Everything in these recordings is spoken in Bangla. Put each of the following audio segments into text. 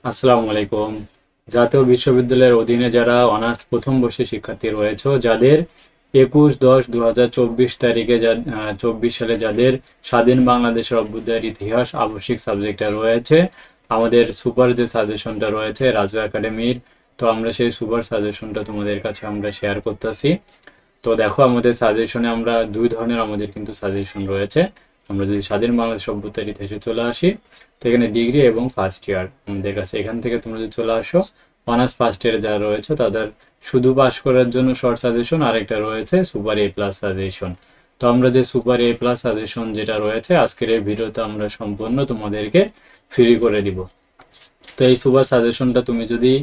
আসসালামু আলাইকুম। জাতীয় বিশ্ববিদ্যালয়ের অধীনে যারা অনার্স প্রথম বর্ষের শিক্ষার্থী রয়েছে, যাদের 21/10/2024 তারিখে 24 সালে যাদের স্বাধীন বাংলাদেশের অভ্যুদয়ের ইতিহাস আবশ্যিক সাবজেক্টটা রয়েছে, আমাদের সুপার যে সাজেশনটা রয়েছে রাজু একাডেমির, তো আমরা সেই সুপার সাজেশনটা তোমাদের কাছে আমরা শেয়ার করতেছি। তো দেখো, আমাদের সাজেশনে আমরা দুই ধরনের আমাদের কিন্তু সাজেশন রয়েছে। আমরা যদি স্বাধীন বাংলাদেশ সভ্যতার ইতিহাসে চলে আসি, তো এখানে ডিগ্রি এবং ফার্স্ট ইয়ার আমাদের কাছে, এখান থেকে তোমরা যদি চলে আসো অনার্স ফার্স্ট ইয়ারে যারা রয়েছে তাদের শুধু পাস করার জন্য শর্ট সাজেশন, আরেকটা রয়েছে সুপার এ প্লাস সাজেশন। তো আমরা যে সুপার এ প্লাস সাজেশন যেটা রয়েছে আজকের এই ভিডিওতে আমরা সম্পূর্ণ তোমাদেরকে ফ্রি করে দিব। তো এই সুপার সাজেশনটা তুমি যদি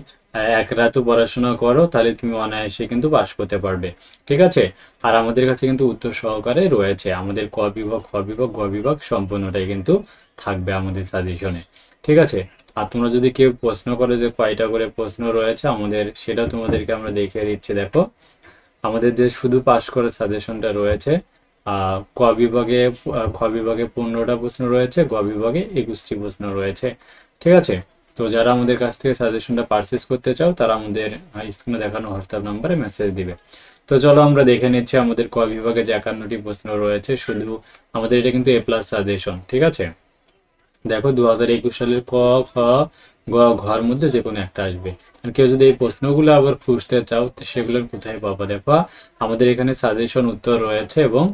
এক রাতও পড়াশোনা করো তাহলে তুমি অনায়াসে কিন্তু পাস করতে পারবে। ঠিক আছে। আর আমাদের কাছে কিন্তু উত্তর সহকারে রয়েছে, আমাদের ক বিভাগ, খ বিভাগ, গ বিভাগ সম্পূর্ণটাই কিন্তু থাকবে আমাদের সাজেশনে। ঠিক আছে। আর তোমরা যদি কেউ প্রশ্ন করো যে কয়টা করে প্রশ্ন রয়েছে আমাদের, সেটা তোমাদেরকে আমরা দেখিয়ে দিচ্ছি। দেখো, আমাদের যে শুধু পাস করার সাজেশনটা রয়েছে, খ বিভাগে 15টা প্রশ্ন রয়েছে, গ বিভাগে 21টি প্রশ্ন রয়েছে। ঠিক আছে। তো যারা আমাদের কাছ থেকে সাজেশনটা পারচেস করতে চাও তারা আমাদের স্ক্রিনে দেখানো হোয়াটসঅ্যাপ নাম্বারে মেসেজ দিবে। তো চলো আমরা দেখে নিচ্ছি আমাদের ক বিভাগে যে 51টি প্রশ্ন রয়েছে, শুধু আমাদের এটা কিন্তু এ প্লাস সাজেশন। ঠিক আছে। দেখো, 2021 সালের ক, খ, গ, ঘর মধ্যে যে কোনো একটা আসবে। আর কেউ যদি এই প্রশ্নগুলো আবার খুঁজতে চাও তো সেগুলো কোথায় পাবা? দেখো, আমাদের এখানে সাজেশন উত্তর রয়েছে এবং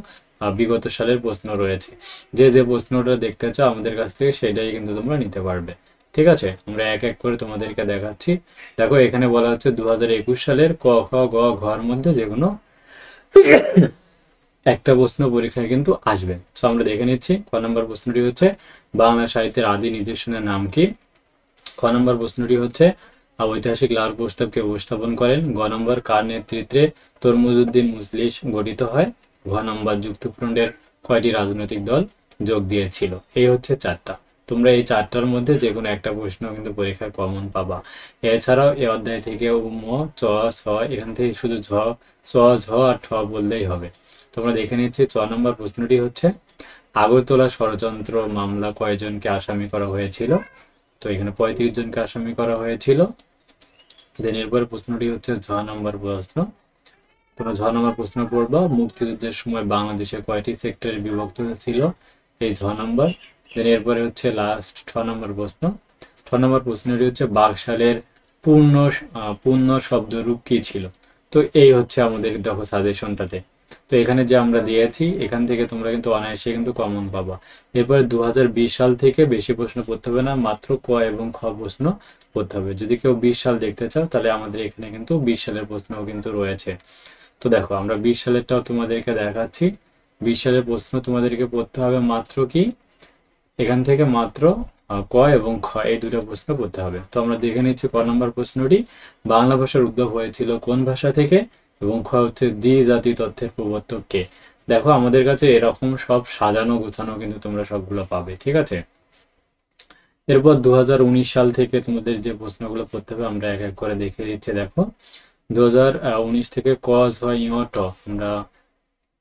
বিগত সালের প্রশ্ন রয়েছে। যে যে প্রশ্নটা দেখতে চাও আমাদের কাছ থেকে সেটাই কিন্তু তোমরা নিতে পারবে। ঠিক আছে। আমরা এক এক করে তোমাদেরকে দেখাচ্ছি। দেখো, এখানে বলা হচ্ছে 2021 সালের ক, খ, গ, ঘর মধ্যে যে কোনো একটা প্রশ্ন পরীক্ষায় কিন্তু আসবে। তো আমরা দেখে নিচ্ছি। ক নম্বর প্রশ্নটি হচ্ছে, বাংলা সাহিত্যের আদি নিদর্শনের নাম কি? খ নম্বর প্রশ্নটি হচ্ছে, ঐতিহাসিক লাহোর প্রস্তাবকে উপস্থাপন করেন। গ নম্বর, কার নেতৃত্বে তরমুজউদ্দিন মজলিস গঠিত হয়? ঘ নম্বর, যুক্তফ্রন্টের কয়টি রাজনৈতিক দল যোগ দিয়েছিল? এই হচ্ছে চারটা। তোমরা এই চারটার মধ্যে যে কোনো একটা প্রশ্ন কিন্তু পরীক্ষায় কমন পাবা। এছাড়াও এই অধ্যায় থেকে ম, চ, ছ, এখান থেকে শুধু ঝ, চ, ঝ আর ঠ বললেই হবে। তোমরা দেখে নিচ্ছি। চ নম্বর প্রশ্নটি হচ্ছে, আগরতলা ষড়যন্ত্র মামলা কয়জনকে আসামি করা হয়েছিল? তো এখানে 35 জনকে আসামি করা হয়েছিল। দেন এরপরে প্রশ্নটি হচ্ছে ঝ নম্বর প্রশ্ন। তোমরা ঝ নম্বর প্রশ্ন পড়বা, মুক্তিযুদ্ধের সময় বাংলাদেশে কয়টি সেক্টরে বিভক্ত ছিল? এই ঝ নম্বর। দেন এরপরে হচ্ছে লাস্ট ছ নম্বর প্রশ্ন। ছ নম্বর প্রশ্নটি হচ্ছে, বাকশালের পূর্ণ পূর্ণ শব্দরূপ কি ছিল? তো এই হচ্ছে আমাদের, দেখো, সাজেশনটাতে। তো এখানে যে আমরা দিয়েছি এখান থেকে তোমরা কিন্তু অনায়াসে কিন্তু কমন পাবা। এরপরে 2020 সাল থেকে বেশি প্রশ্ন পড়তে হবে না, মাত্র ক এবং খ প্রশ্ন পড়তে হবে। যদি কেউ 20 সাল দেখতে চাও তাহলে আমাদের এখানে কিন্তু 20 সালের প্রশ্নও কিন্তু রয়েছে। তো দেখো, আমরা 20 সালেরটাও তোমাদেরকে দেখাচ্ছি। 20 সালের প্রশ্ন তোমাদেরকে পড়তে হবে মাত্র কি, এখান থেকে মাত্র ক এবং খ এই দুটো প্রশ্ন পড়তে হবে। তো আমরা দেখে নিচ্ছি। ক নম্বর প্রশ্নটি, বাংলা ভাষার উদ্ভব হয়েছিল কোন ভাষা থেকে? এবং খ হচ্ছে, দ্বি-জাতি তথ্যের প্রবর্তক কে? দেখো, আমাদের কাছে এরকম সব সাজানো গোছানো কিন্তু তোমরা সবগুলো পাবে। ঠিক আছে। এরপর 2019 সাল থেকে তোমাদের যে প্রশ্নগুলো পড়তে হবে আমরা এক এক করে দেখে দিচ্ছি। দেখো, 2019 থেকে ক, ঝ, ঞ, ট আমরা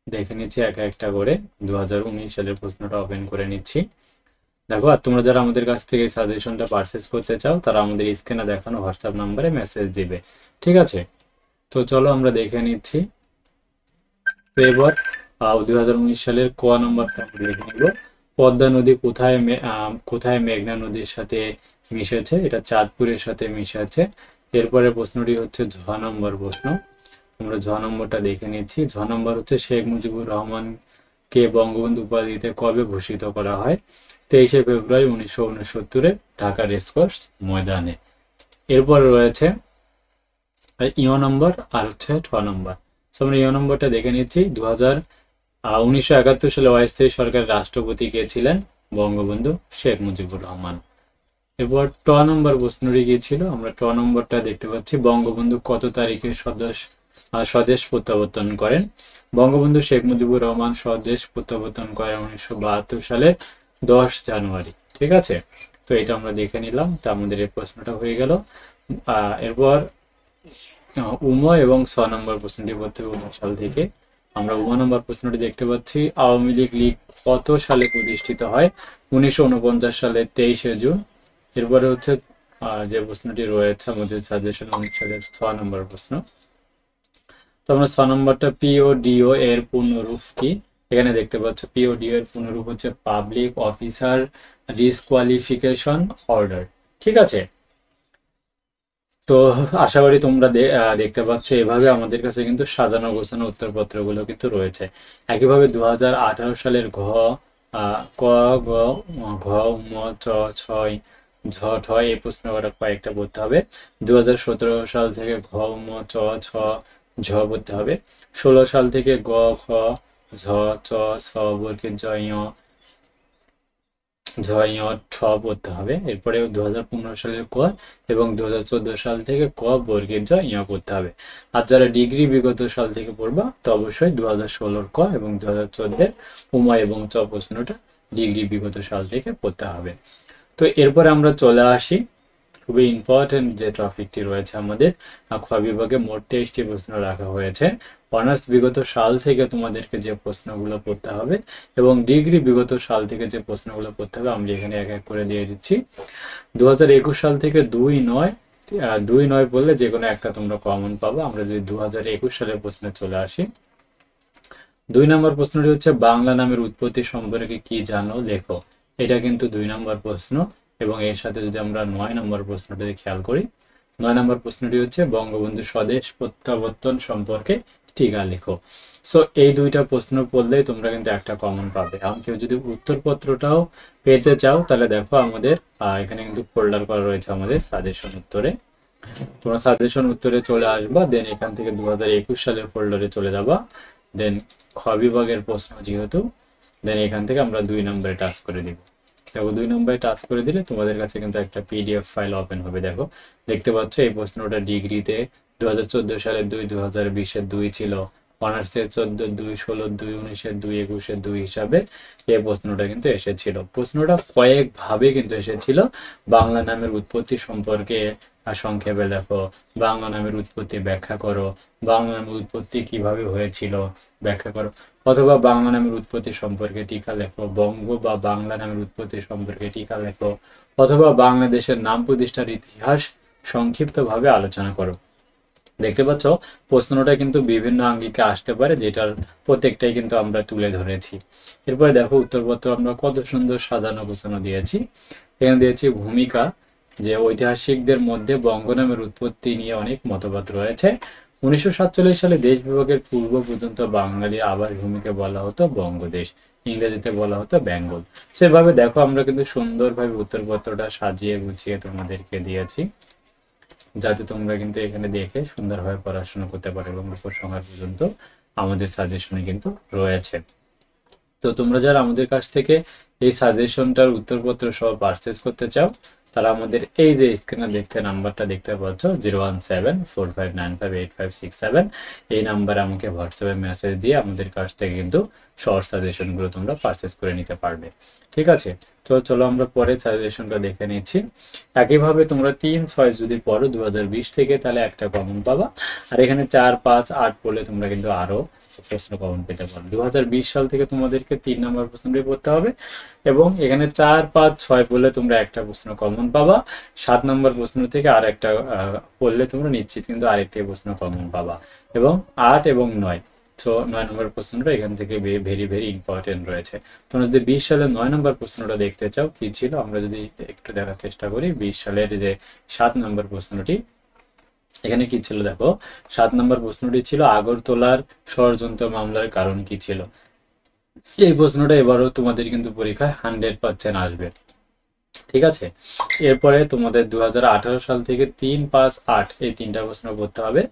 দেখে নিচ্ছি এক একটা করে। 2019 সালের প্রশ্নটা ওপেন করে নিচ্ছি। দেখো, আর তোমরা যারা আমাদের কাছ থেকে এই সাজেশনটা পারচেস করতে চাও তারা আমাদের স্ক্রিনে দেখানো হোয়াটসঅ্যাপ নাম্বারে মেসেজ দিবে। ঠিক আছে। তো চলো আমরা দেখে নিচ্ছি। তো এবার 2019 সালের ক নম্বরটা আমরা দেখে নিব। পদ্মা নদী কোথায় মেঘনা নদীর সাথে মিশেছে? এটা চাঁদপুরের সাথে মিশেছে। এরপরে প্রশ্নটি হচ্ছে ঝ নম্বর প্রশ্ন। আমরা ঝ নম্বরটা দেখে নিচ্ছি। ঝ নম্বর হচ্ছে, শেখ মুজিবুর রহমানকে বঙ্গবন্ধু উপাধিতে কবে ভূষিত করা হয়? 23শে ফেব্রুয়ারি 1969-এ ঢাকা রেসকোর্স ময়দানে। এরপর রয়েছে ইও নম্বর আর হচ্ছে ঠ নম্বর। আমরা ইও নম্বরটা দেখে নিচ্ছি। 1971 সালে অস্থায়ী সরকারের রাষ্ট্রপতি কে ছিলেন? বঙ্গবন্ধু শেখ মুজিবুর রহমান। এরপর ট নম্বর প্রশ্নটি কি ছিল? আমরা ট নম্বরটা দেখতে পাচ্ছি, বঙ্গবন্ধু কত তারিখে স্বদেশ প্রত্যাবর্তন করেন? বঙ্গবন্ধু শেখ মুজিবুর রহমান স্বদেশ প্রত্যাবর্তন করেন 1972 সালের 10 জানুয়ারি। ঠিক আছে। তো এটা আমরা দেখে নিলাম। তা আমাদের এই প্রশ্নটা হয়ে গেল। এরপর এবং 6 নম্বর প্রশ্নটি পড়তে হবে 19 সাল থেকে। আমরা নম্বর প্রশ্নটি দেখতে পাচ্ছি, আওয়ামী লীগ কত সালে প্রতিষ্ঠিত হয়? 1949 সালের 23শে জুন। এরপরে হচ্ছে যে প্রশ্নটি রয়েছে আমাদের সাজেশন অনুসারে 6 নম্বর প্রশ্ন। তো আমরা 6 নম্বরটা পিওডিও এর পূর্ণরূপ কি? এখানে দেখতে পাচ্ছ পিওডিও এর পূর্ণরূপ হচ্ছে পাবলিক অফিসার ডিসকোয়ালিফিকেশন অর্ডার। ঠিক আছে, তো আশা করি তোমরা দেখতে পাচ্ছ এভাবে আমাদের কাছে কিন্তু সাজানো গোছানো উত্তরপত্রগুলো কিন্তু রয়েছে। একইভাবে 2018 সালের ক গ ঘ ম চ ছয় ঝ ঠ এই প্রশ্ন কয়েকটা পড়তে হবে। 2017 সাল থেকে ঘ ম চ ছ ঝ পড়তে হবে। 16 সাল থেকে গ খ ঝ চ ছ বর্গের জ ঠ পড়তে হবে। এরপরে 2015 সালের ক এবং 2014 সাল থেকে ক বর্গের জ পড়তে হবে। আর যারা ডিগ্রি বিগত সাল থেকে পড়বা তো অবশ্যই 2016 ক এবং 2014 উময় এবং চ প্রশ্নটা ডিগ্রি বিগত সাল থেকে পড়তে হবে। তো এরপরে আমরা চলে আসি খুবই ইম্পর্টেন্ট যে টপিকটি রয়েছে আমাদের খ বিভাগে মোট 23টি প্রশ্ন রাখা হয়েছে। অনার্স বিগত সাল থেকে তোমাদেরকে যে প্রশ্নগুলো পড়তে হবে এবং ডিগ্রি বিগত সাল থেকে যে প্রশ্নগুলো পড়তে হবে আমরা এখানে এক এক করে দিয়ে দিচ্ছি। 2021 সাল থেকে 2-9 বললে যে কোনো একটা তোমরা কমন পাবে। আমরা যদি 2021 সালের প্রশ্নে চলে আসি, 2 নম্বর প্রশ্নটি হচ্ছে বাংলা নামের উৎপত্তি সম্পর্কে কি জানো লেখো। এটা কিন্তু 2 নম্বর প্রশ্ন এবং এর সাথে যদি আমরা 9 নম্বর প্রশ্নটি খেয়াল করি, 9 নম্বর প্রশ্নটি হচ্ছে বঙ্গবন্ধু স্বদেশ প্রত্যাবর্তন সম্পর্কে টিকা লেখো। সো এই দুইটা প্রশ্ন পড়লেই তোমরা কিন্তু একটা কমন পাবে। এখন কেউ যদি উত্তরপত্রটাও পেতে চাও তাহলে দেখো আমাদের এখানে কিন্তু ফোল্ডার করা রয়েছে আমাদের সাজেশন উত্তরে। তোমরা সাজেশন উত্তরে চলে আসবা, দেন এখান থেকে 2021 সালের ফোল্ডারে চলে যাবা, দেন খ বিভাগের প্রশ্ন যেহেতু, দেন এখান থেকে আমরা 2 নম্বরে টাচ করে দিব। দেখো 2 নম্বরে টাচ করে দিলে তোমাদের কাছে কিন্তু একটা পিডিএফ ফাইল ওপেন হবে। দেখো দেখতে পাচ্ছ এই প্রশ্নটা ডিগ্রিতে 2014 সালের 2, 2020-এর 2 ছিল, অনার্সের 14, 2, 16, 2, 19-এর 2, 21-এর 2 হিসাবে এই প্রশ্নটা কিন্তু এসেছিল। প্রশ্নটা কয়েকভাবে কিন্তু এসেছিল। বাংলা নামের উৎপত্তি সম্পর্কে সংক্ষেপে দেখো, বাংলা নামের উৎপত্তি ব্যাখ্যা করো, বাংলা নামের উৎপত্তি কিভাবে হয়েছিল ব্যাখ্যা করো, অথবা বাংলা নামের উৎপত্তি সম্পর্কে টিকা লেখো, বঙ্গ বা বাংলা নামের উৎপত্তি সম্পর্কে টিকা লেখো, অথবা বাংলাদেশের নাম প্রতিষ্ঠার ইতিহাস সংক্ষিপ্তভাবে আলোচনা করো। দেখতে পাচ্ছ প্রশ্নটা কিন্তু বিভিন্ন আঙ্গিকে আসতে পারে, যেটার প্রত্যেকটাই কিন্তু আমরা তুলে ধরেছি। এরপরে দেখো উত্তরপত্র আমরা কত সুন্দর সাজানো গোছানো দিয়েছি। এখানে দিয়েছি ভূমিকা, যে ঐতিহাসিকদের মধ্যে বঙ্গ নামের উৎপত্তি নিয়ে অনেক মতবাদ রয়েছে। 1947 সালে দেশ বিভাগের পূর্ব পর্যন্ত বাঙালি আবাস ভূমিকে বলা হতো বঙ্গদেশ, ইংরেজিতে বলা হতো বেঙ্গল। সেভাবে দেখো আমরা কিন্তু সুন্দরভাবে উত্তরপত্রটা সাজিয়ে গুছিয়ে তোমাদেরকে দিয়েছি, যাতে তোমরা কিন্তু এখানে দেখে সুন্দরভাবে পড়াশোনা করতে পারো এবং উপসংহার পর্যন্ত আমাদের সাজেশনে কিন্তু রয়েছে। তো তোমরা যারা আমাদের কাছ থেকে এই সাজেশনটার উত্তরপত্র সহ পারচেজ করতে চাও তারা আমাদের এই যে স্ক্রিনে দেখতে নাম্বারটা দেখতে পাচ্ছ 01745958567, এই নাম্বারে আমাকে হোয়াটসঅ্যাপে মেসেজ দিয়ে আমাদের কাছ থেকে কিন্তু শর্ট সাজেশনগুলো তোমরা পারচেজ করে নিতে পারবে। ঠিক আছে, তো চলো আমরা পরে সাজেশনটা দেখে নিচ্ছি। একইভাবে তোমরা 3-6 যদি পড়ো 2020 থেকে তাহলে একটা কমন পাবা, আর এখানে 4-5-8 পড়লে তোমরা কিন্তু আরো প্রশ্ন কমন পেতে পারো। 2020 সাল থেকে তোমাদেরকে 3 নম্বর প্রশ্নটি পড়তে হবে এবং এখানে 4-5-6 পড়লে তোমরা একটা প্রশ্ন কমন পাবা। 7 নম্বর প্রশ্ন থেকে আর একটা পড়লে তোমরা নিশ্চিত কিন্তু আরেকটি প্রশ্ন কমন পাবা, এবং 8 এবং 9, তো 9 নম্বর প্রশ্নটা এখান থেকে ভেরি ভেরি ইম্পর্টেন্ট রয়েছে। তোমরা যদি 20 সালের 9 নম্বর প্রশ্নটা দেখতে চাও কি ছিল, আমরা যদি একটু দেখার চেষ্টা করি 20 সালের যে 7 নম্বর প্রশ্নটি, এখানে কি ছিল দেখো, 7 নম্বর প্রশ্নটি ছিল আগরতলার ষড়যন্ত্র মামলার কারণ কি ছিল। এই প্রশ্নটা এবারও তোমাদের কিন্তু পরীক্ষায় 100% আসবে। ঠিক আছে, এরপরে তোমাদের 2018 সাল থেকে 3-5-8 এই 3টা প্রশ্ন পড়তে হবে।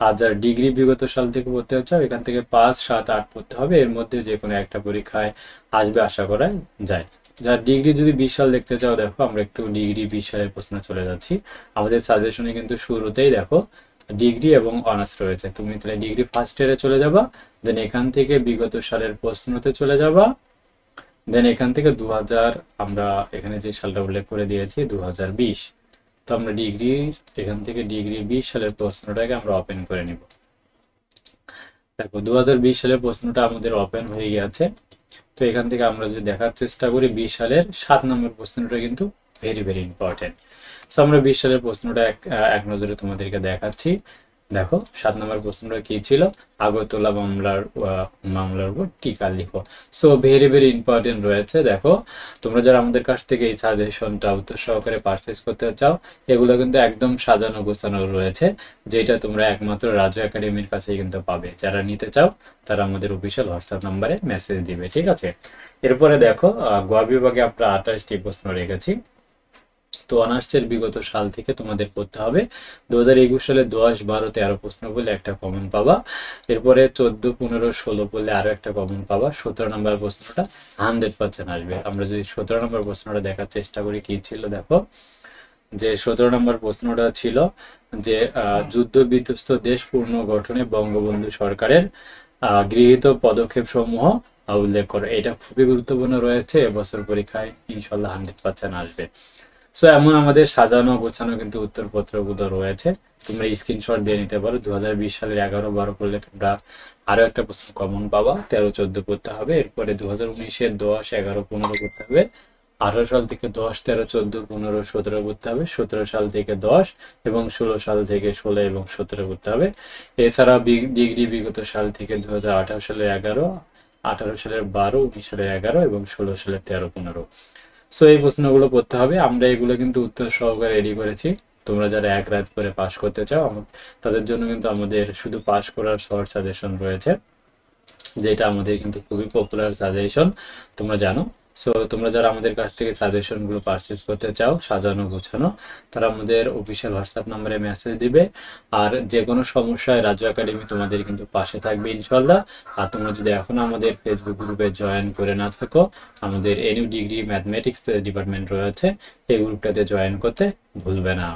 আর যারা ডিগ্রি বিগত সাল থেকে পড়তে হচ্ছে এখান থেকে 5-7-8 পড়তে হবে। এর মধ্যে যে কোনো একটা পরীক্ষায় আসবে আশা করা যায়। যারা ডিগ্রি যদি 20 সাল দেখতে চাও দেখো আমরা একটু ডিগ্রি 20 সালের প্রশ্ন চলে যাচ্ছি। আমাদের সাজেশনে কিন্তু শুরুতেই দেখো ডিগ্রি এবং অনার্স রয়েছে। তুমি তাহলে ডিগ্রি ফার্স্ট ইয়ারে চলে যাবা, দেন এখান থেকে বিগত সালের প্রশ্নতে চলে যাবা, দেন এখান থেকে 2000 আমরা এখানে যে সালটা উল্লেখ করে দিয়েছি 2020, তো আমরা ডিগ্রি এখান থেকে ডিগ্রি 20 সালের প্রশ্নটাকে আমরা ওপেন করে নিব। দেখো 2020 সালের প্রশ্নটা আমাদের ওপেন হয়ে গেছে। তো এখান থেকে আমরা যদি দেখার চেষ্টা করি 20 সালের 7 নম্বর প্রশ্নটা কিন্তু ভেরি ভেরি ইম্পর্টেন্ট। সো আমরা 20 সালের প্রশ্নটা এক নজরে তোমাদেরকে দেখাচ্ছি। দেখো 7 নম্বর প্রশ্নটা কি ছিল, আগরতলা মামলার উপর টিকা লিখো। সো ভেরি ভেরি ইম্পর্টেন্ট রয়েছে। দেখো তোমরা যারা আমাদের কাছ থেকে এই সাজেশনটা উত্তর সহকারে পারচেজ করতে চাও, এগুলো কিন্তু একদম সাজানো গোছানো রয়েছে, যেটা তোমরা একমাত্র রাজু একাডেমির কাছেই কিন্তু পাবে। যারা নিতে চাও তারা আমাদের অফিসিয়াল হোয়াটসঅ্যাপ নাম্বারে মেসেজ দিবে, ঠিক আছে। এরপরে দেখো গ বিভাগে আমরা 28টি প্রশ্ন রেখেছি। তো অনার্সের বিগত সাল থেকে তোমাদের করতে হবে। 2021 সালে 10, 12, 13 প্রশ্ন বলে একটা কমন পাবা। এরপরে 14, 15, 16 বললে আরো একটা কমন পাবা। 17 নম্বর প্রশ্নটা 100% আসবে। আমরা যদি 17 নম্বর প্রশ্নটা দেখার চেষ্টা করি, কি ছিল দেখো, যে 17 নম্বর প্রশ্নটা ছিল যে যুদ্ধ বিধ্বস্ত দেশ পুনর্গঠনে বঙ্গবন্ধু সরকারের গৃহীত পদক্ষেপ সমূহ উল্লেখ করো। এটা খুবই গুরুত্বপূর্ণ রয়েছে, এবছর পরীক্ষায় ইনশাল্লাহ 100% আসবে। সো এমন আমাদের সাজানো গোছানো কিন্তু উত্তরপত্রগুলো রয়েছে, তোমরা স্ক্রিনশট দিয়ে নিতে পারো। 2020 সালের 11, 12 করলে তোমরা আরো একটা প্রশ্ন কমন পাবা, 13, 14 করতে হবে। এরপরে 2019-এর 10, 11, 15 করতে হবে। 18 সাল থেকে 10, 13, 14, 15, 17 করতে হবে। 17 সাল থেকে 10 এবং 16 সাল থেকে 16 এবং 17 করতে হবে। এছাড়া ডিগ্রি বিগত সাল থেকে 2018 সালের 11, 18 সালের 12, 19 সালের 11 এবং 16 সালের 13, 15। সো এই প্রশ্নগুলো করতে হবে। আমরা এগুলো কিন্তু উত্তর সহকারে রেডি করেছি। তোমরা যারা এক রাত করে পাস করতে চাও, তাদের জন্য কিন্তু আমাদের শুধু পাস করার শর্ট সাজেশন রয়েছে, যেটা আমাদের কিন্তু খুবই পপুলার সাজেশন, তোমরা জানো। সো তোমরা যারা আমাদের কাছ থেকে সাজেশনগুলো পারচেজ করতে চাও সাজানো গোছানো, তারা আমাদের অফিসিয়াল হোয়াটসঅ্যাপ নাম্বারে মেসেজ দিবে। আর যে কোনো সমস্যায় রাজু একাডেমি তোমাদের কিন্তু পাশে থাকবে ইনশাল্লাহ। আর তোমরা যদি এখনো আমাদের ফেসবুক গ্রুপে জয়েন করে না থাকো, আমাদের এনইউ ডিগ্রি ম্যাথমেটিক্স ডিপার্টমেন্ট রয়েছে, এই গ্রুপটাতে জয়েন করতে ভুলবে না।